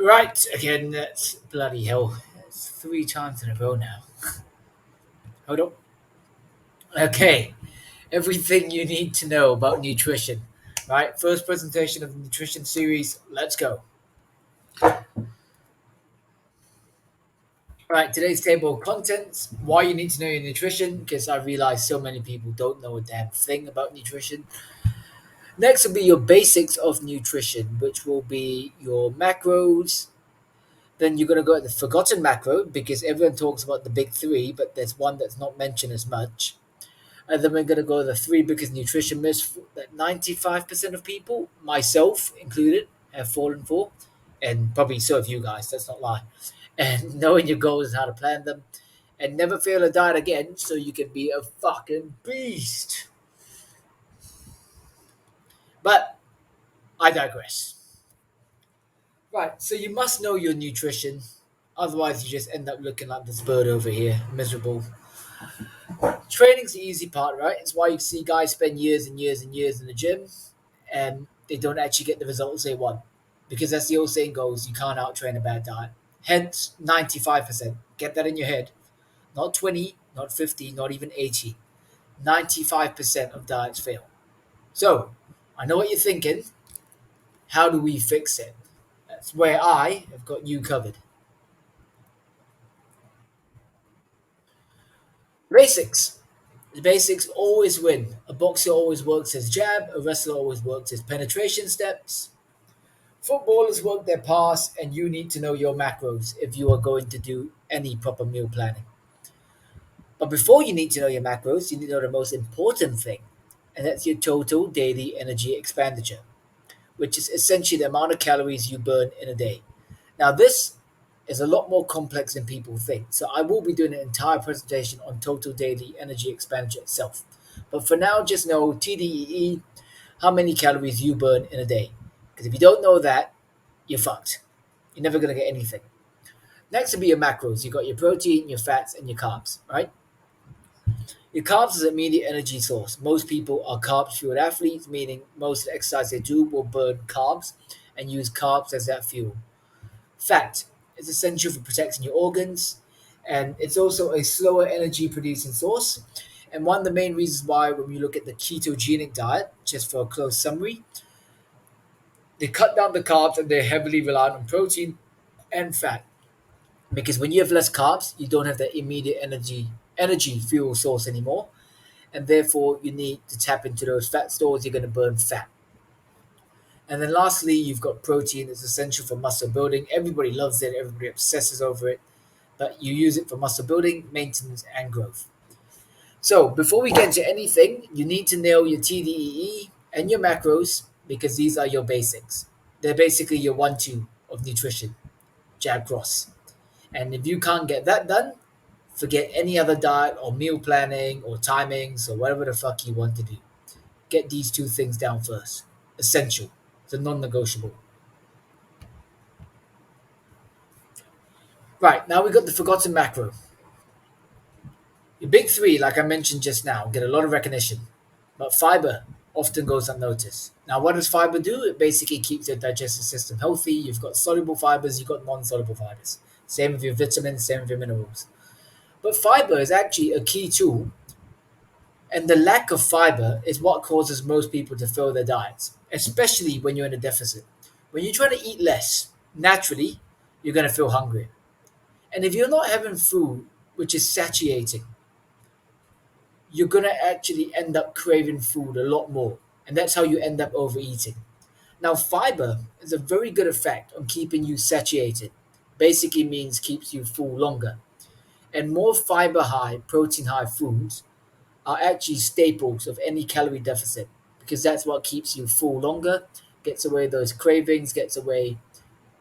Right, again, that's bloody hell. It's three times in a row now. Hold up. Okay, everything you need to know about nutrition. Right, first presentation of the nutrition series. Let's go. Right, today's table of contents. Why you need to know your nutrition, because I realize so many people don't know a damn thing about nutrition. Next will be your basics of nutrition, which will be your macros. Then you're going to go at the forgotten macro, because everyone talks about the big three, but there's one that's not mentioned as much. And then we're going to go the three biggest nutrition myths that 95% of people, myself included, have fallen for. And probably so have you guys, let's not lie. And knowing your goals and how to plan them. And never fail a diet again so you can be a fucking beast. But I digress. Right, so you must know your nutrition. Otherwise, you just end up looking like this bird over here, miserable. Training's the easy part, right? It's why you see guys spend years and years and years in the gym and they don't actually get the results they want. Because as the old saying goes, you can't out train a bad diet. Hence 95%. Get that in your head. Not 20, not 50, not even 80. 95% of diets fail. So, I know what you're thinking. How do we fix it? That's where I have got you covered. Basics. The basics always win. A boxer always works his jab, a wrestler always works his penetration steps. Footballers work their pass, and you need to know your macros if you are going to do any proper meal planning. But before you need to know your macros, you need to know the most important thing, and that's your total daily energy expenditure, which is essentially the amount of calories you burn in a day. Now, this is a lot more complex than people think, so I will be doing an entire presentation on total daily energy expenditure itself. But for now, just know TDEE, how many calories you burn in a day. Because if you don't know that, you're fucked. You're never going to get anything. Next will be your macros. You got your protein, your fats, and your carbs, right? Your carbs is an immediate energy source. Most people are carb fueled athletes, meaning most of the exercise they do will burn carbs and use carbs as that fuel. Fat is essential for protecting your organs, and it's also a slower energy producing source. And one of the main reasons why, when we look at the ketogenic diet, just for a close summary, they cut down the carbs and they're heavily reliant on protein and fat. Because when you have less carbs, you don't have that immediate energy fuel source anymore, and therefore you need to tap into those fat stores. You're going to burn fat. And then lastly, you've got protein. It's essential for muscle building. Everybody loves it. Everybody obsesses over it. But you use it for muscle building, maintenance, and growth. So before we get into anything, you need to nail your TDEE and your macros because these are your basics. They're basically your 1-2 of nutrition, jab cross. And if you can't get that done, forget any other diet or meal planning or timings or whatever the fuck you want to do. Get these two things down first. Essential. It's a non-negotiable. Right, now we got the forgotten macro. Your big three, like I mentioned just now, get a lot of recognition, but fiber often goes unnoticed. Now, what does fiber do? It basically keeps your digestive system healthy. You've got soluble fibers, you've got non soluble fibers. Same with your vitamins, same with your minerals. But fiber is actually a key tool, and the lack of fiber is what causes most people to fail their diets, especially when you're in a deficit. When you're trying to eat less, naturally, you're going to feel hungry. And if you're not having food which is satiating, you're going to actually end up craving food a lot more. And that's how you end up overeating. Now, fiber is a very good effect on keeping you satiated. Basically means keeps you full longer. And more fiber high, protein high foods are actually staples of any calorie deficit because that's what keeps you full longer, gets away those cravings, gets away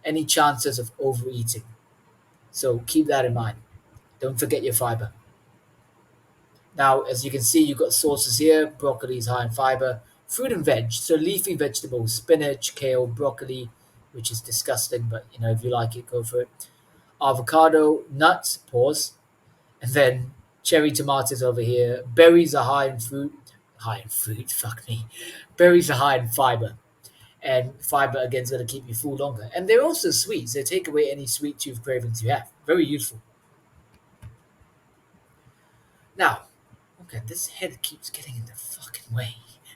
any chances of overeating. So keep that in mind. Don't forget your fiber. Now, as you can see, you've got sources here. Broccoli is high in fiber. Fruit and veg, so leafy vegetables, spinach, kale, broccoli, which is disgusting, but if you like it, go for it. Avocado, nuts, pause, and then cherry tomatoes over here. Berries are high in fruit. High in fruit, fuck me. Berries are high in fiber. and fiber again is going to keep you full longer. And they're also sweet, so they take away any sweet tooth cravings you have. Very useful. Now, okay, this head keeps getting in the fucking way.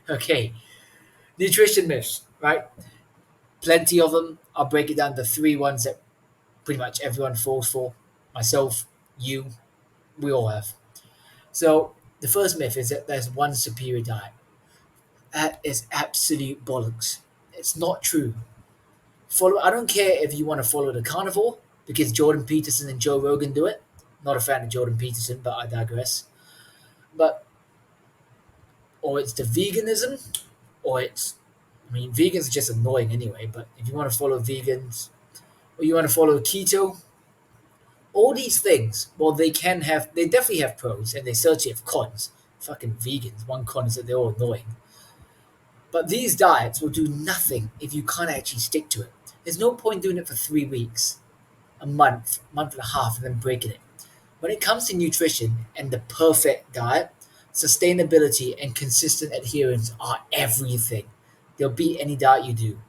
Okay, nutrition myths, right? Plenty of them. I'll break it down to three ones that pretty much everyone falls for. Myself, you, we all have. So the first myth is that there's one superior diet. That is absolute bollocks. It's not true. Follow. I don't care if you want to follow the carnivore because Jordan Peterson and Joe Rogan do it. Not a fan of Jordan Peterson, but I digress. But or it's the veganism, or it's. I mean, vegans are just annoying anyway. But if you want to follow vegans, or you want to follow keto, all these things, well, they definitely have pros, and they certainly have cons. Fucking vegans. One con is that they're all annoying. But these diets will do nothing if you can't actually stick to it. There's no point doing it for 3 weeks, a month and a half, and then breaking it. When it comes to nutrition and the perfect diet, sustainability and consistent adherence are everything. They'll beat any diet you do.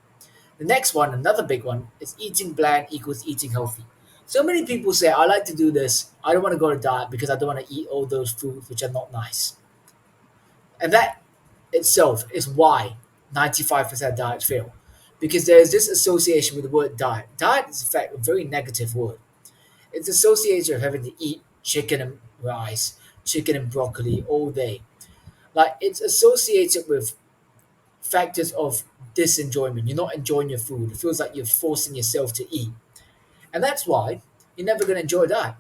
The next one, another big one, is eating bland equals eating healthy. So many people say, I like to do this. I don't want to go to diet because I don't want to eat all those foods which are not nice. And that itself is why 95% of diets fail. Because there is this association with the word diet. Diet is, in fact, a very negative word. It's associated with having to eat chicken and rice, chicken and broccoli all day. Like, it's associated with factors of disenjoyment. You're not enjoying your food. It feels like you're forcing yourself to eat. And that's why you're never going to enjoy that.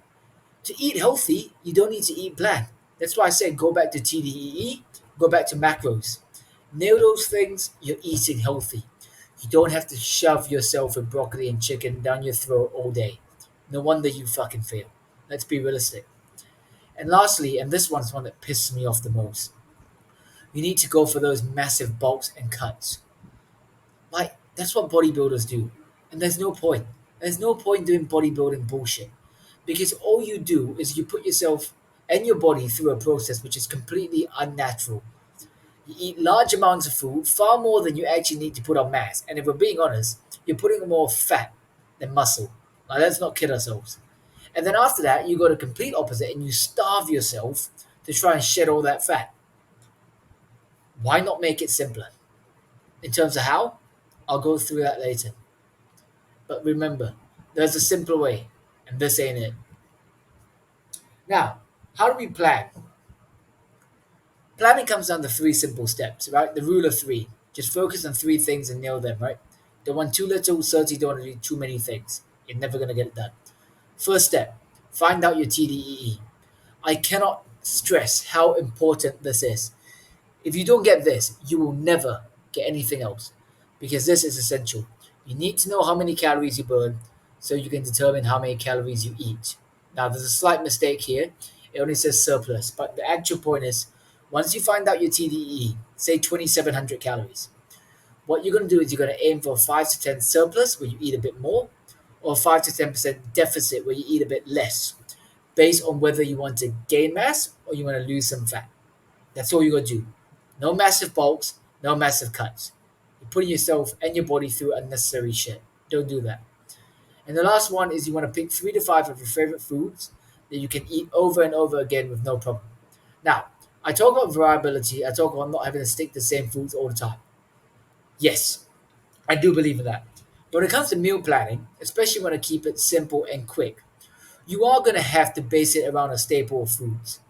To eat healthy, you don't need to eat bland. That's why I say go back to TDEE, go back to macros. Nail those things, you're eating healthy. You don't have to shove yourself with broccoli and chicken down your throat all day. No wonder you fucking fail. Let's be realistic. And lastly, and this one's one that pisses me off the most, you need to go for those massive bulks and cuts. Like, that's what bodybuilders do. And there's no point. There's no point doing bodybuilding bullshit. Because all you do is you put yourself and your body through a process which is completely unnatural. You eat large amounts of food, far more than you actually need to put on mass. And if we're being honest, you're putting on more fat than muscle. Now, let's not kid ourselves. And then after that, you go to complete opposite and you starve yourself to try and shed all that fat. Why not make it simpler? In terms of how, I'll go through that later. But remember, there's a simpler way, and this ain't it. Now, how do we plan? Planning comes down to three simple steps, right? The rule of three. Just focus on three things and nail them, right? Don't want too little, certainly don't want to do too many things. You're never going to get it done. First step, find out your TDEE. I cannot stress how important this is. If you don't get this, you will never get anything else because this is essential. You need to know how many calories you burn so you can determine how many calories you eat. Now, there's a slight mistake here. It only says surplus, but the actual point is once you find out your TDE, say 2,700 calories, what you're going to do is you're going to aim for a 5 to 10 surplus where you eat a bit more, or 5 to 10% deficit where you eat a bit less, based on whether you want to gain mass or you want to lose some fat. That's all you got to do. No massive bulks, no massive cuts. You're putting yourself and your body through unnecessary shit. Don't do that. And the last one is you want to pick 3 to 5 of your favorite foods that you can eat over and over again with no problem. Now, I talk about variability. I talk about not having to stick to the same foods all the time. Yes, I do believe in that. But when it comes to meal planning, especially when I keep it simple and quick, you are going to have to base it around a staple of foods.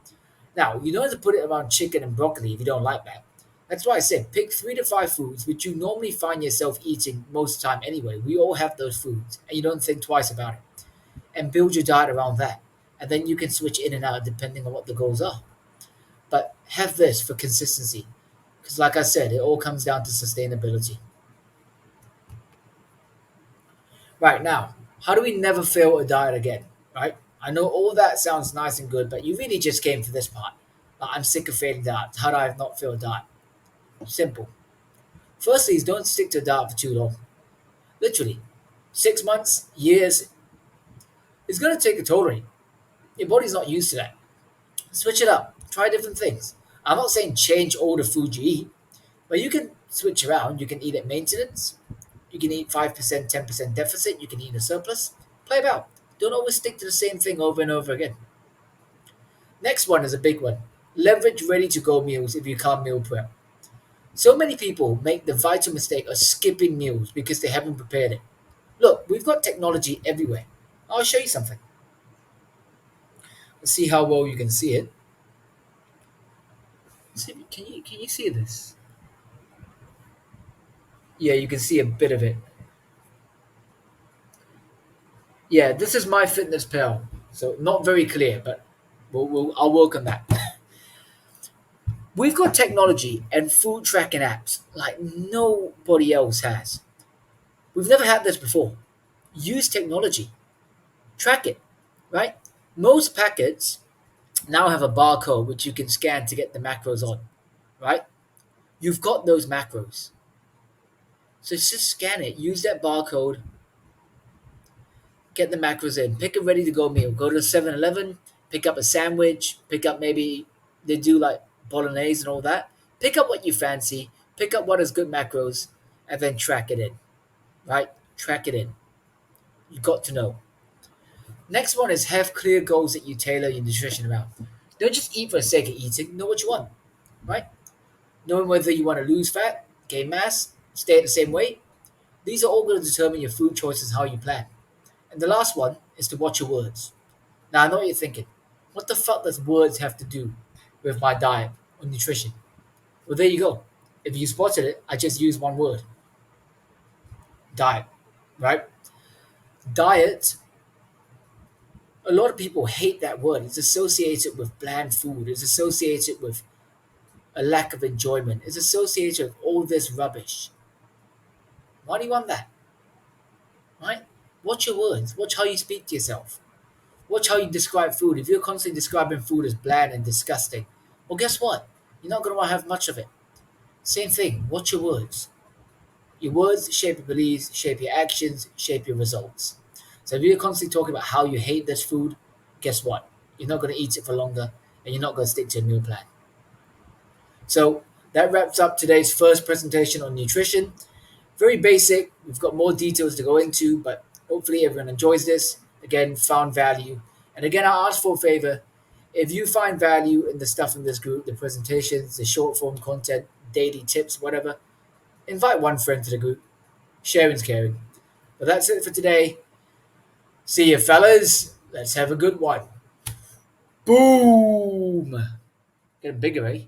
Now, you don't have to put it around chicken and broccoli if you don't like that. That's why I said pick 3 to 5 foods which you normally find yourself eating most of the time anyway. We all have those foods, and you don't think twice about it. And build your diet around that. And then you can switch in and out depending on what the goals are. But have this for consistency. Because, like I said, it all comes down to sustainability. Right now, how do we never fail a diet again? Right? I know all that sounds nice and good, but you really just came for this part. Like, I'm sick of failing diets. How do I not fail a diet? Simple. Firstly, is don't stick to a diet for too long. Literally, 6 months, years, it's going to take a toll on you. Your body's not used to that. Switch it up. Try different things. I'm not saying change all the food you eat, but you can switch around. You can eat at maintenance. You can eat 5%, 10% deficit. You can eat a surplus. Play about. Don't always stick to the same thing over and over again. Next one is a big one. Leverage ready to go meals if you can't meal prep. So many people make the vital mistake of skipping meals because they haven't prepared it. Look, we've got technology everywhere. I'll show you something. Let's see how well you can see it. Can you see this? Yeah, you can see a bit of it. Yeah, this is my fitness pal. So not very clear, but I'll work on that. We've got technology and food tracking apps like nobody else has. We've never had this before. Use technology, track it, right? Most packets now have a barcode which you can scan to get the macros on, right? You've got those macros. So just scan it, use that barcode, get the macros in, pick a ready to go meal. Go to 7-Eleven, pick up a sandwich, pick up maybe they do like bolognese and all that. Pick up what you fancy, pick up what has good macros, and then track it in, right? Track it in. You got to know. Next one is have clear goals that you tailor your nutrition around. Don't just eat for the sake of eating, know what you want, right? Knowing whether you want to lose fat, gain mass, stay at the same weight. These are all going to determine your food choices, how you plan. And the last one is to watch your words. Now, I know what you're thinking. What the fuck does words have to do with my diet or nutrition? Well, there you go. If you spotted it, I just used one word diet, right? Diet, a lot of people hate that word. It's associated with bland food, it's associated with a lack of enjoyment, it's associated with all this rubbish. Why do you want that, right? Watch your words, watch how you speak to yourself. Watch how you describe food. If you're constantly describing food as bland and disgusting, well, guess what? You're not going to want to have much of it. Same thing. Watch your words. Your words shape your beliefs, shape your actions, shape your results. So if you're constantly talking about how you hate this food, guess what? You're not going to eat it for longer and you're not going to stick to a meal plan. So that wraps up today's first presentation on nutrition. Very basic. We've got more details to go into, but hopefully everyone enjoys this. Again, found value. And again, I ask for a favor. If you find value in the stuff in this group, the presentations, the short form content, daily tips, whatever, invite one friend to the group. Sharing's caring. But that's it for today. See you, fellas. Let's have a good one. Boom. Getting bigger, eh?